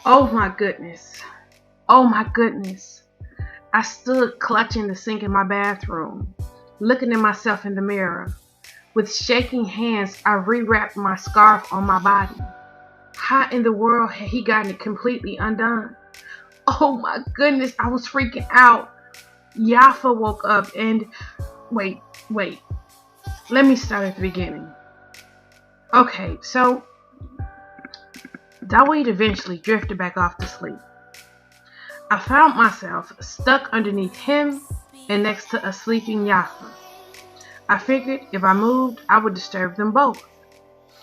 Oh my goodness. Oh my goodness. I stood clutching the sink in my bathroom, looking at myself in the mirror. With shaking hands, I rewrapped my scarf on my body. How in the world had he gotten it completely undone? Oh my goodness, I was freaking out. Yafa woke up and... Wait. Let me start at the beginning. Okay, so Dawid eventually drifted back off to sleep. I found myself stuck underneath him and next to a sleeping Yafa. I figured if I moved, I would disturb them both.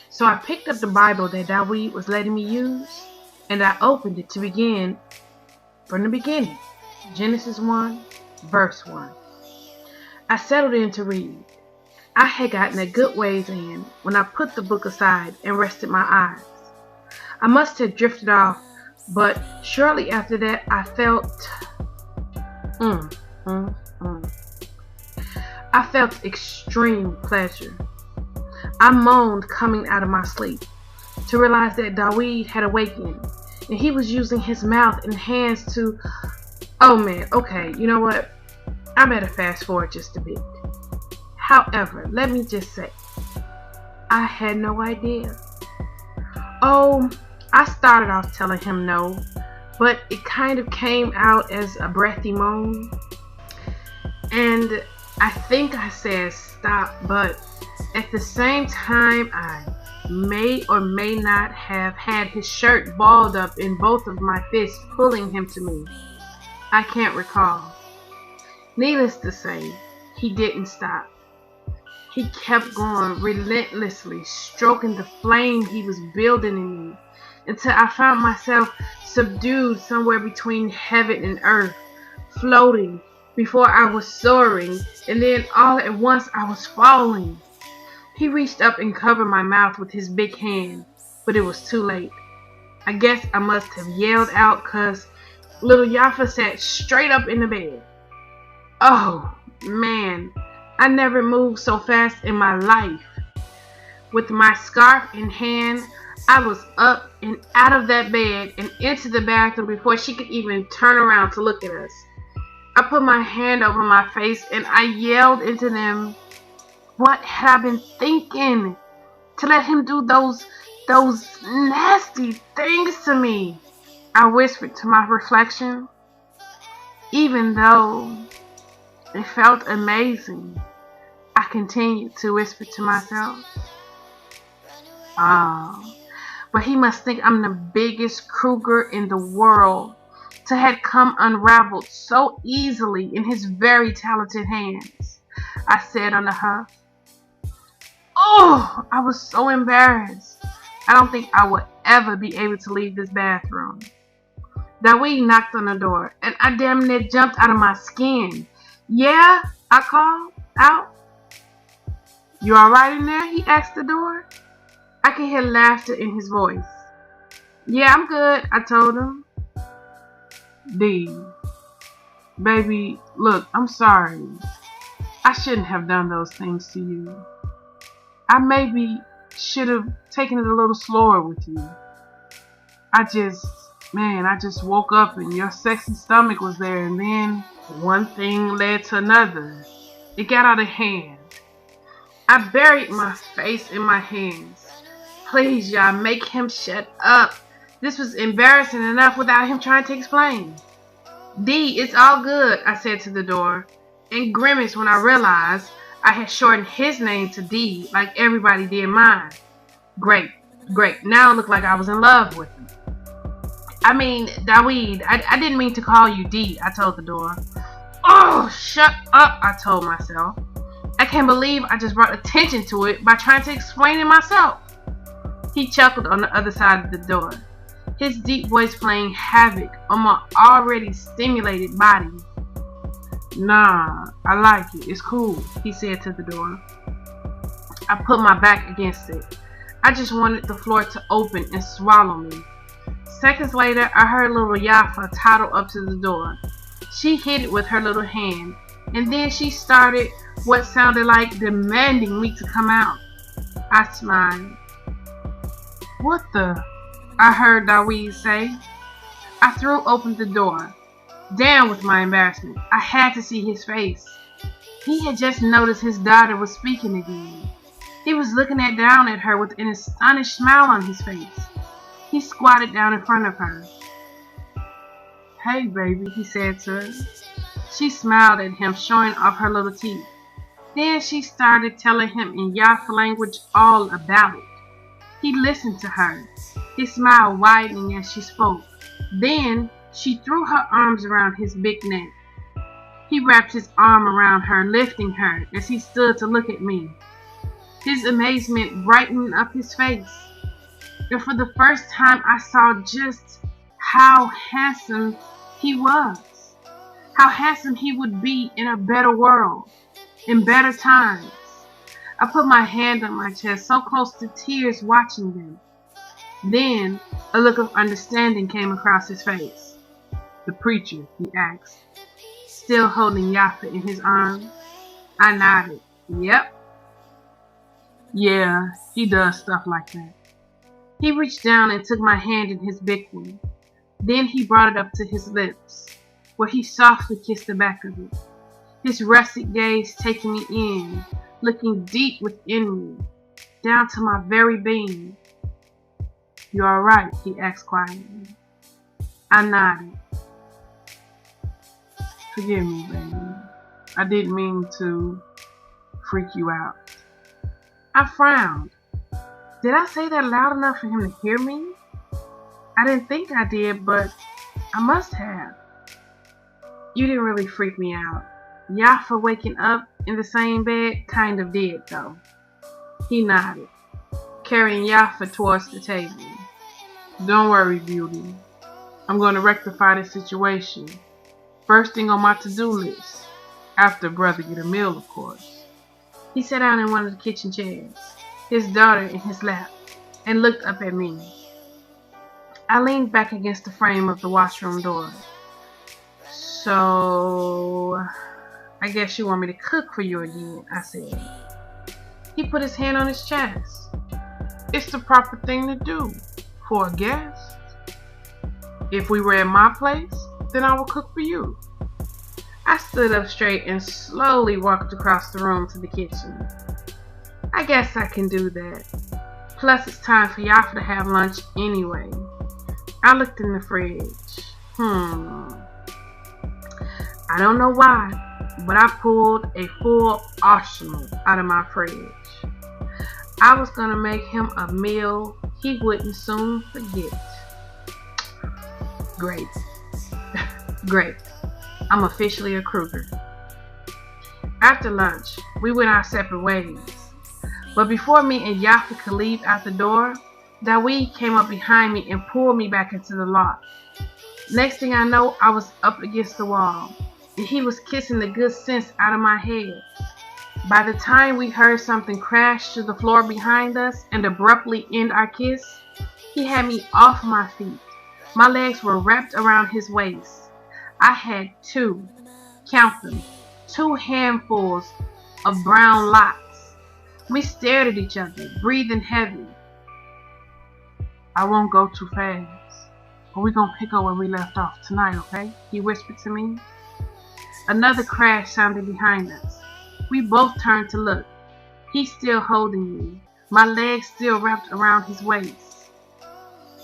So I picked up the Bible that Dawid was letting me use, and I opened it to begin from the beginning. Genesis 1, verse 1. I settled in to read. I had gotten a good ways in when I put the book aside and rested my eyes. I must have drifted off, but shortly after that I felt I felt extreme pleasure. I moaned coming out of my sleep to realize that Dawid had awakened and he was using his mouth and hands to... Oh man, okay, you know what? I better fast forward just a bit. However, let me just say, I had no idea. Oh, I started off telling him no, but it kind of came out as a breathy moan. And I think I said stop, but at the same time, I may or may not have had his shirt balled up in both of my fists pulling him to me. I can't recall. Needless to say, he didn't stop. He kept going relentlessly, stroking the flame he was building in me, until I found myself subdued somewhere between heaven and earth, floating before I was soaring, and then all at once I was falling. He reached up and covered my mouth with his big hand, but it was too late. I guess I must have yelled out because little Yafa sat straight up in the bed. Oh, man. I never moved so fast in my life. With my scarf in hand, I was up and out of that bed and into the bathroom before she could even turn around to look at us. I put my hand over my face and I yelled into them. What had I been thinking? To let him do those nasty things to me? I whispered to my reflection. Even though it felt amazing, I continued to whisper to myself. Oh, but he must think I'm the biggest Kruger in the world to have come unraveled so easily in his very talented hands, I said on the huff. Oh, I was so embarrassed. I don't think I would ever be able to leave this bathroom. Dawid knocked on the door, and I damn near jumped out of my skin. Yeah, I called out. You alright in there? He asked the door. I could hear laughter in his voice. Yeah, I'm good, I told him. D, baby, look, I'm sorry. I shouldn't have done those things to you. I maybe should have taken it a little slower with you. I just woke up and your sexy stomach was there, and then one thing led to another. It got out of hand. I buried my face in my hands. Please, y'all, make him shut up. This was embarrassing enough without him trying to explain. D, it's all good, I said to the door, and grimaced when I realized I had shortened his name to D like everybody did mine. Great. Now it looked like I was in love with him. I mean, Dawid, I didn't mean to call you D, I told the door. Oh, shut up, I told myself. I can't believe I just brought attention to it by trying to explain it myself. He chuckled on the other side of the door, his deep voice playing havoc on my already stimulated body. Nah, I like it. It's cool, he said to the door. I put my back against it. I just wanted the floor to open and swallow me. Seconds later, I heard little Yafa toddle up to the door. She hit it with her little hand, and then she started what sounded like demanding me to come out. I smiled. What the? I heard Dawid say. I threw open the door. Down with my embarrassment. I had to see his face. He had just noticed his daughter was speaking again. He was looking down at her with an astonished smile on his face. He squatted down in front of her. "Hey, baby," he said to her. She smiled at him, showing off her little teeth. Then she started telling him in Yafa language all about it. He listened to her, his smile widening as she spoke. Then she threw her arms around his big neck. He wrapped his arm around her, lifting her as he stood to look at me. His amazement brightened up his face. And for the first time I saw just how handsome he was. How handsome he would be in a better world, in better times. I put my hand on my chest, so close to tears watching them. Then a look of understanding came across his face. "The preacher?" he asked, still holding Yafa in his arms. I nodded. "Yep. Yeah, he does stuff like that." He reached down and took my hand in his big one. Then he brought it up to his lips, where he softly kissed the back of it, his rustic gaze taking me in, looking deep within me, down to my very being. "You all right?" he asked quietly. I nodded. "Forgive me, baby. I didn't mean to freak you out." I frowned. Did I say that loud enough for him to hear me? I didn't think I did, but I must have. "You didn't really freak me out. Yafa waking up in the same bed kind of did, though." He nodded, carrying Yafa towards the table. "Don't worry, beauty. I'm going to rectify the situation. First thing on my to-do list. After brother get a meal, of course." He sat down in one of the kitchen chairs, his daughter in his lap, and looked up at me. I leaned back against the frame of the washroom door. "So, I guess you want me to cook for you again," I said. He put his hand on his chest. "It's the proper thing to do for a guest. If we were at my place, then I will cook for you." I stood up straight and slowly walked across the room to the kitchen. I guess I can do that. Plus, it's time for Yafa to have lunch anyway. I looked in the fridge. I don't know why, but I pulled a full arsenal out of my fridge. I was gonna make him a meal he wouldn't soon forget. Great. Great. I'm officially a Kruger. After lunch, we went our separate ways. But before me and Yafa could leave out the door, Dawid came up behind me and pulled me back into the loft. Next thing I know, I was up against the wall, and he was kissing the good sense out of my head. By the time we heard something crash to the floor behind us and abruptly end our kiss, he had me off my feet. My legs were wrapped around his waist. I had count them, 2 handfuls of brown locks. We stared at each other, breathing heavy. "I won't go too fast, but we're gonna pick up where we left off tonight, okay?" he whispered to me. Another crash sounded behind us. We both turned to look. He's still holding me, my legs still wrapped around his waist.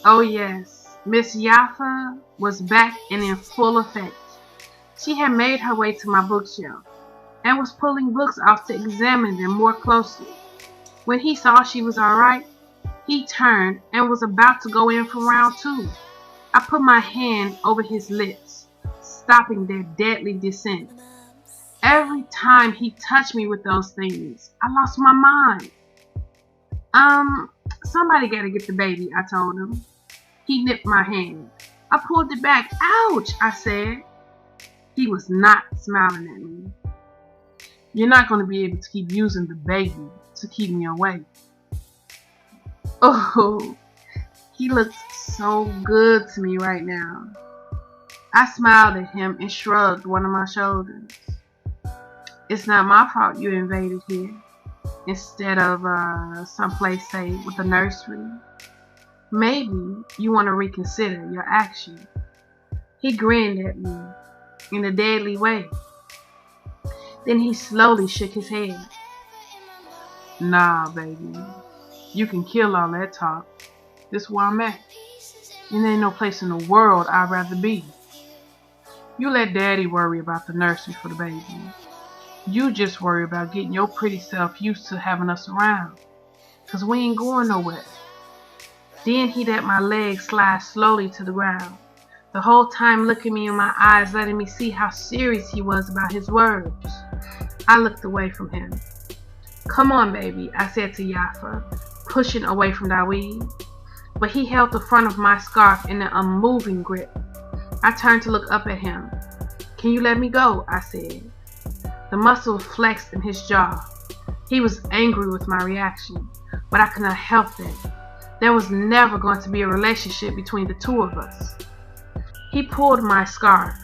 Oh yes, Miss Yafa was back and in full effect. She had made her way to my bookshelf and was pulling books off to examine them more closely. When he saw she was all right, he turned and was about to go in for round 2. I put my hand over his lips, stopping their deadly descent. Every time he touched me with those things, I lost my mind. Somebody gotta get the baby," I told him. He nipped my hand. I pulled it back. "Ouch," I said. He was not smiling at me. "You're not going to be able to keep using the baby to keep me away." Oh, he looked so good to me right now. I smiled at him and shrugged one of my shoulders. "It's not my fault you invaded here instead of someplace safe with a nursery. Maybe you want to reconsider your action." He grinned at me in a deadly way. Then he slowly shook his head. Nah, baby. You can kill all that talk. This where I'm at. And there ain't no place in the world I'd rather be. You let Daddy worry about the nursery for the baby. You just worry about getting your pretty self used to having us around. 'Cause we ain't going nowhere. Then he let my legs slide slowly to the ground, the whole time looking me in my eyes, letting me see how serious he was about his words. I looked away from him. Come on, baby, I said to Yafa, pushing away from Dawid. But he held the front of my scarf in an unmoving grip. I turned to look up at him. Can you let me go? I said. The muscles flexed in his jaw. He was angry with my reaction, but I could not help it. There was never going to be a relationship between the two of us. He pulled my scarf,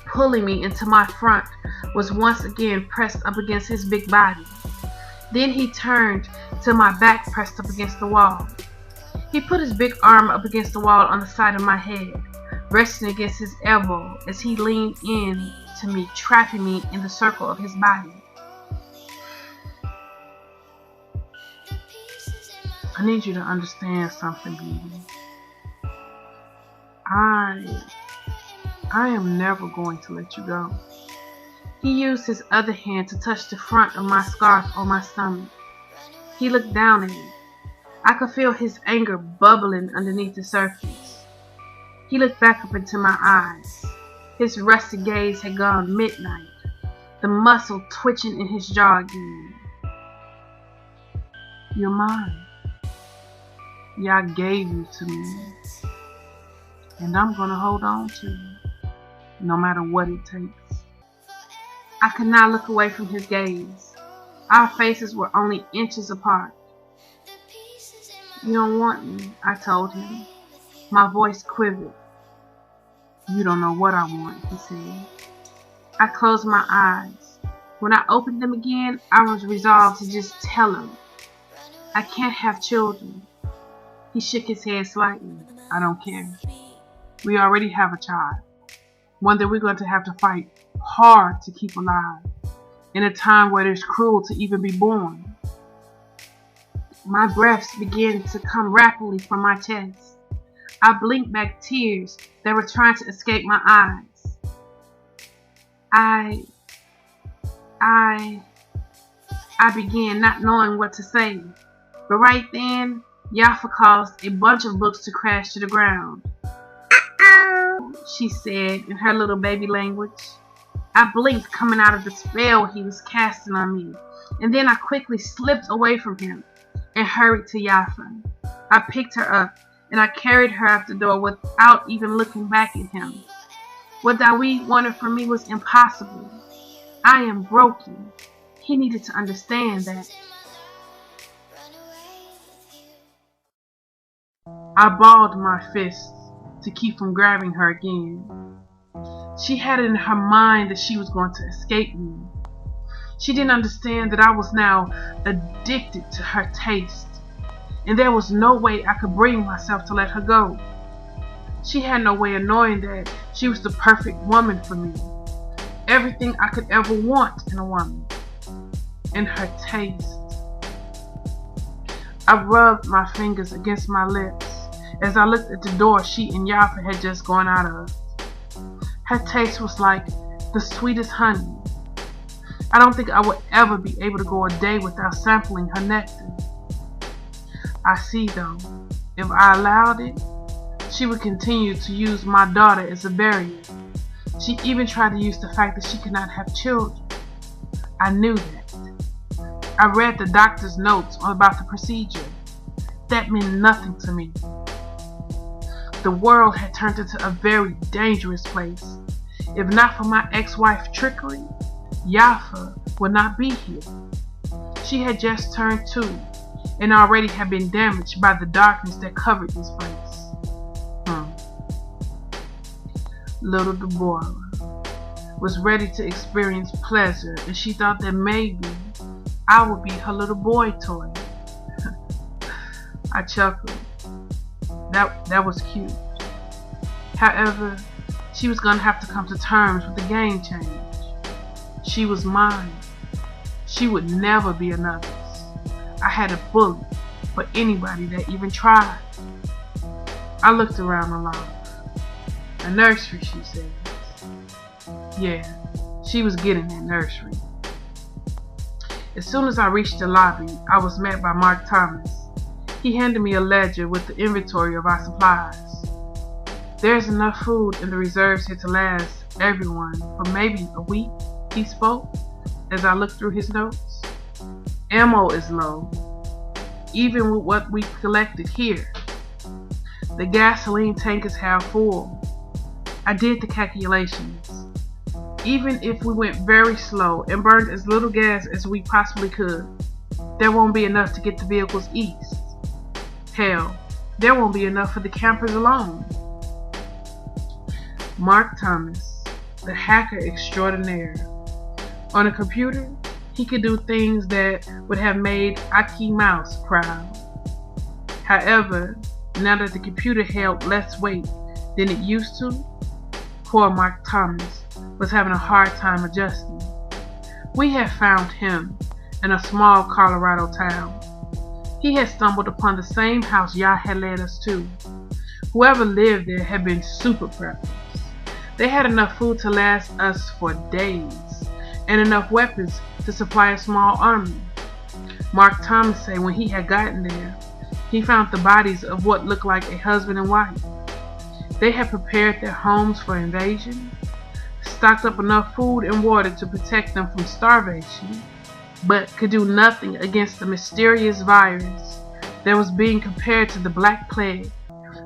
pulling me until my front was once again pressed up against his big body. Then he turned till my back pressed up against the wall. He put his big arm up against the wall on the side of my head, resting against his elbow as he leaned in to me, trapping me in the circle of his body. I need you to understand something, baby. I am never going to let you go. He used his other hand to touch the front of my scarf on my stomach. He looked down at me. I could feel his anger bubbling underneath the surface. He looked back up into my eyes. His rusty gaze had gone midnight, the muscle twitching in his jaw again. You're mine. Yah gave you to me, and I'm gonna hold on to you, no matter what it takes. I could not look away from his gaze. Our faces were only inches apart. You don't want me, I told him. My voice quivered. You don't know what I want, he said. I closed my eyes. When I opened them again, I was resolved to just tell him. I can't have children. He shook his head slightly. I don't care. We already have a child. One that we're going to have to fight hard to keep alive. In a time where it's cruel to even be born. My breaths began to come rapidly from my chest. I blinked back tears that were trying to escape my eyes. I began not knowing what to say. But right then, Yafa caused a bunch of books to crash to the ground. She said in her little baby language. I blinked, coming out of the spell he was casting on me, and then I quickly slipped away from him and hurried to Yafa. I picked her up and I carried her out the door without even looking back at him. What Dawid wanted from me was impossible. I am broken. He needed to understand that. I balled my fists to keep from grabbing her again. She had it in her mind that she was going to escape me. She didn't understand that I was now addicted to her taste, and there was no way I could bring myself to let her go. She had no way of knowing that she was the perfect woman for me. Everything I could ever want in a woman. And her taste. I rubbed my fingers against my lips as I looked at the door she and Yafa had just gone out of. Her taste was like the sweetest honey. I don't think I would ever be able to go a day without sampling her nectar. I see though, if I allowed it, she would continue to use my daughter as a barrier. She even tried to use the fact that she could not have children. I knew that. I read the doctor's notes about the procedure. That meant nothing to me. The world had turned into a very dangerous place. If not for my ex-wife trickery, Yafa would not be here. She had just turned 2 and already had been damaged by the darkness that covered this place. Little Debra was ready to experience pleasure, and she thought that maybe I would be her little boy toy. I chuckled. That was cute. However, she was going to have to come to terms with the game change. She was mine. She would never be another's. I had a bullet for anybody that even tried. I looked around the loft. A nursery, she says. Yeah, she was getting that nursery. As soon as I reached the lobby, I was met by Mark Thomas. He handed me a ledger with the inventory of our supplies. There's enough food in the reserves here to last everyone for maybe a week, he spoke, as I looked through his notes. Ammo is low, even with what we collected here. The gasoline tank is half full. I did the calculations. Even if we went very slow and burned as little gas as we possibly could, there won't be enough to get the vehicles east. Hell, there won't be enough for the campers alone. Mark Thomas, the hacker extraordinaire. On a computer, he could do things that would have made Aki Mouse proud. However, now that the computer held less weight than it used to, poor Mark Thomas was having a hard time adjusting. We had found him in a small Colorado town. He had stumbled upon the same house Yah had led us to. Whoever lived there had been super preppers. They had enough food to last us for days, and enough weapons to supply a small army. Mark Thomas said when he had gotten there, he found the bodies of what looked like a husband and wife. They had prepared their homes for invasion, stocked up enough food and water to protect them from starvation, but could do nothing against the mysterious virus that was being compared to the Black Plague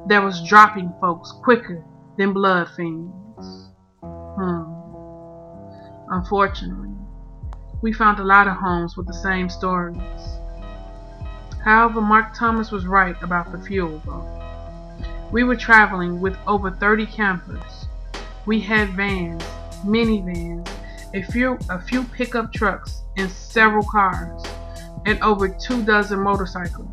that was dropping folks quicker than blood fiends. Unfortunately, we found a lot of homes with the same stories. However, Mark Thomas was right about the fuel though. We were traveling with over 30 campers. We had vans, minivans, a few pickup trucks, and several cars, and over 24 motorcycles.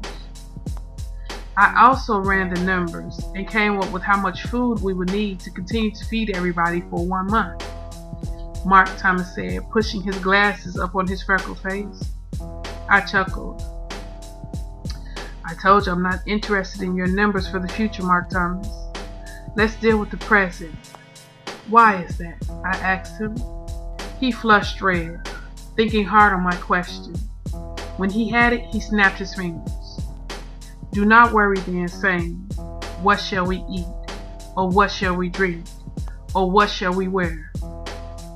I also ran the numbers and came up with how much food we would need to continue to feed everybody for 1 month. Mark Thomas said, pushing his glasses up on his freckled face. I chuckled. I told you I'm not interested in your numbers for the future, Mark Thomas. Let's deal with the present. Why is that? I asked him. He flushed red, thinking hard on my question. When he had it, he snapped his fingers. Do not worry then, saying, what shall we eat? Or what shall we drink? Or what shall we wear?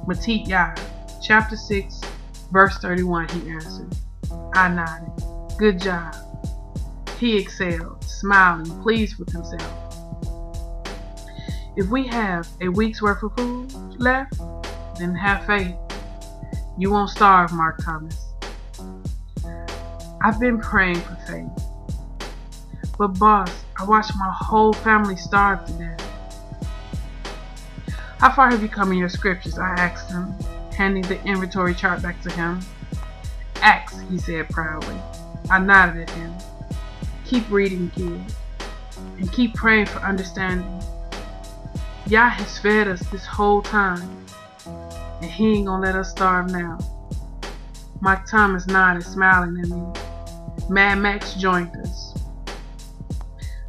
Matit Yah, chapter 6, verse 31, he answered. I nodded. Good job. He exhaled, smiling, pleased with himself. If we have a week's worth of food left, then have faith. You won't starve, Mark Thomas. I've been praying for faith. But boss, I watched my whole family starve to death. How far have you come in your scriptures? I asked him, handing the inventory chart back to him. Acts, he said proudly. I nodded at him. Keep reading, kid, and keep praying for understanding. Yah has fed us this whole time, and he ain't gonna let us starve now. Mike Thomas nodded, smiling at me. Mad Max joined us.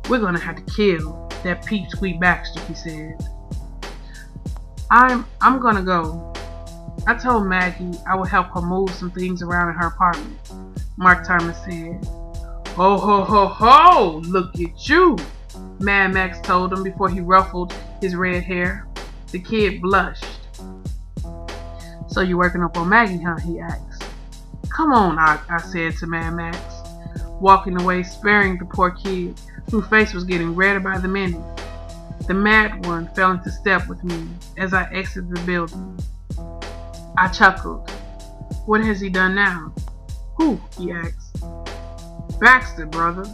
We're gonna have to kill that Peep Squeak Baxter, he said. I'm gonna go. I told Maggie I would help her move some things around in her apartment, Mark Thomas said. Ho ho ho ho! Look at you! Mad Max told him before he ruffled his red hair. The kid blushed. So you working up on Maggie, huh? He asked. Come on, I said to Mad Max, walking away, sparing the poor kid, whose face was getting redder by the minute. The mad one fell into step with me as I exited the building. I chuckled. What has he done now? Who? He asked. Baxter, brother.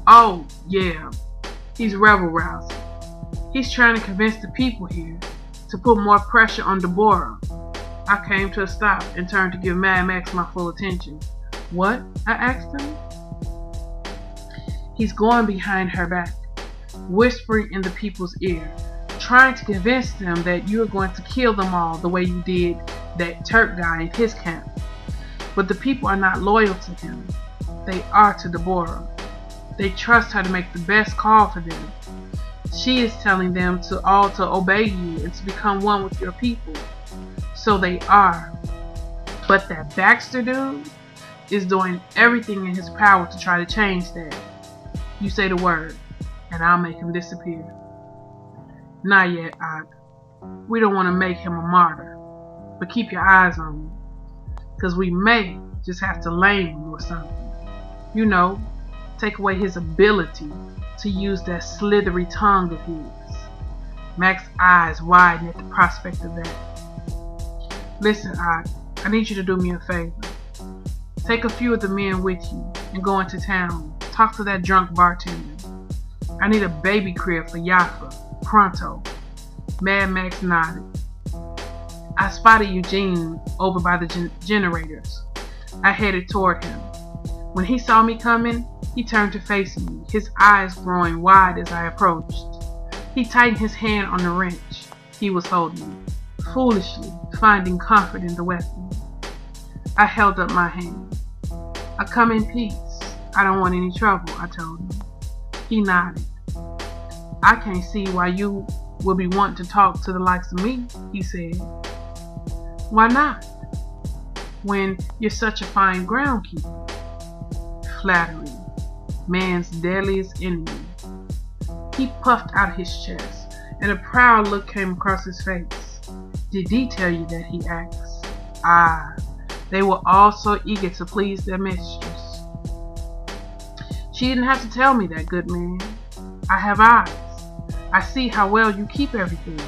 Oh, yeah. He's rebel-rousing. He's trying to convince the people here to put more pressure on Debra. I came to a stop and turned to give Mad Max my full attention. What? I asked him. He's going behind her back, whispering in the people's ear, trying to convince them that you're going to kill them all the way you did that Turk guy in his camp. But the people are not loyal to him. They are to Deborah. They trust her to make the best call for them. She is telling them to obey you and to become one with your people. So they are. But that Baxter dude is doing everything in his power to try to change that. You say the word, and I'll make him disappear. Not yet, Ak. We don't want to make him a martyr, but keep your eyes on him, because we may just have to lame him or something. You know, take away his ability to use that slithery tongue of his. Mac's eyes widen at the prospect of that. Listen, Ak, I need you to do me a favor. Take a few of the men with you and go into town. Talk to that drunk bartender. I need a baby crib for Yafa. Pronto. Mad Max nodded. I spotted Eugene over by the generators. I headed toward him. When he saw me coming, he turned to face me, his eyes growing wide as I approached. He tightened his hand on the wrench he was holding, foolishly finding comfort in the weapon. I held up my hand. I come in peace. I don't want any trouble, I told him. He nodded. I can't see why you will be wanting to talk to the likes of me, he said. Why not? When you're such a fine groundkeeper. Flattery, man's deadliest enemy. He puffed out his chest, and a proud look came across his face. Did he tell you that? He asked. Ah, they were all so eager to please their mistress. She didn't have to tell me that, good man. I have eyes. I see how well you keep everything.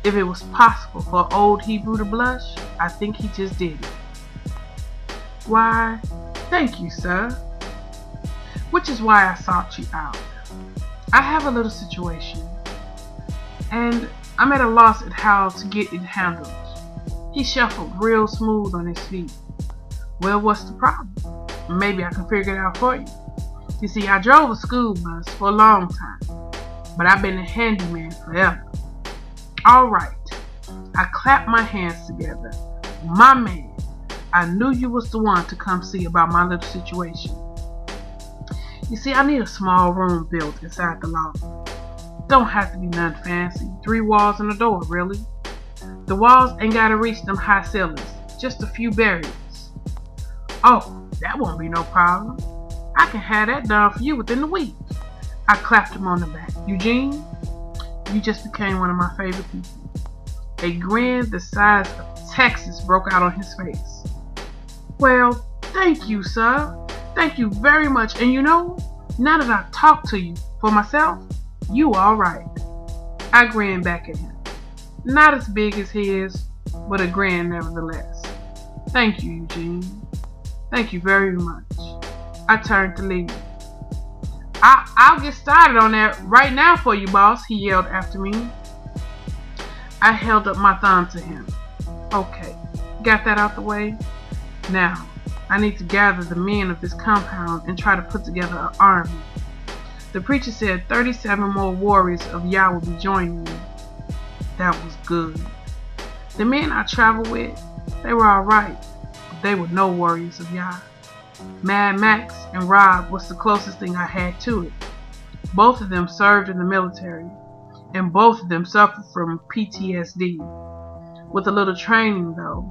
If it was possible for an old Hebrew to blush, I think he just did it. Why, thank you, sir. Which is why I sought you out. I have a little situation, and I'm at a loss at how to get it handled. He shuffled real smooth on his feet. Well, what's the problem? Maybe I can figure it out for you. You see, I drove a school bus for a long time, but I've been a handyman forever. All right. I clapped my hands together. My man, I knew you was the one to come see about my little situation. You see, I need a small room built inside the loft. Don't have to be nothing fancy. 3 walls and a door, really. The walls ain't gotta reach them high ceilings. Just a few barriers. Oh, that won't be no problem. I can have that done for you within a week. I clapped him on the back. Eugene, you just became one of my favorite people. A grin the size of Texas broke out on his face. Well, thank you, sir. Thank you very much. And you know, now that I've talked to you for myself, you all right. I grinned back at him. Not as big as his, but a grin nevertheless. Thank you, Eugene. Thank you very much. I turned to leave. I'll get started on that right now for you, boss, he yelled after me. I held up my thumb to him. Okay, got that out the way? Now, I need to gather the men of this compound and try to put together an army. The preacher said 37 more warriors of Yah will be joining me. That was good. The men I traveled with, they were alright, but they were no warriors of Yah. Mad Max and Rob was the closest thing I had to it. Both of them served in the military, and both of them suffered from PTSD. With a little training, though,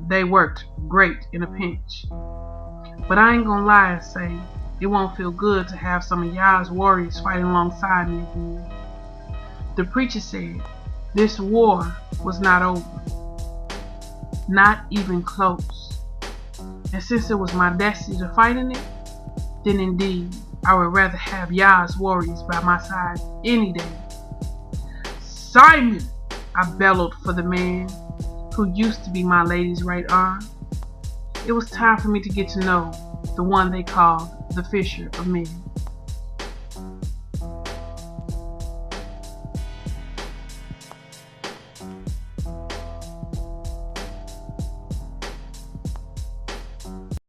they worked great in a pinch. But I ain't gonna lie and say it won't feel good to have some of Yah's warriors fighting alongside me again. The preacher said this war was not over. Not even close. And since it was my destiny to fight in it, then indeed I would rather have Yah's warriors by my side any day. Simon! I bellowed for the man who used to be my lady's right arm. It was time for me to get to know the one they called the Fisher of Men.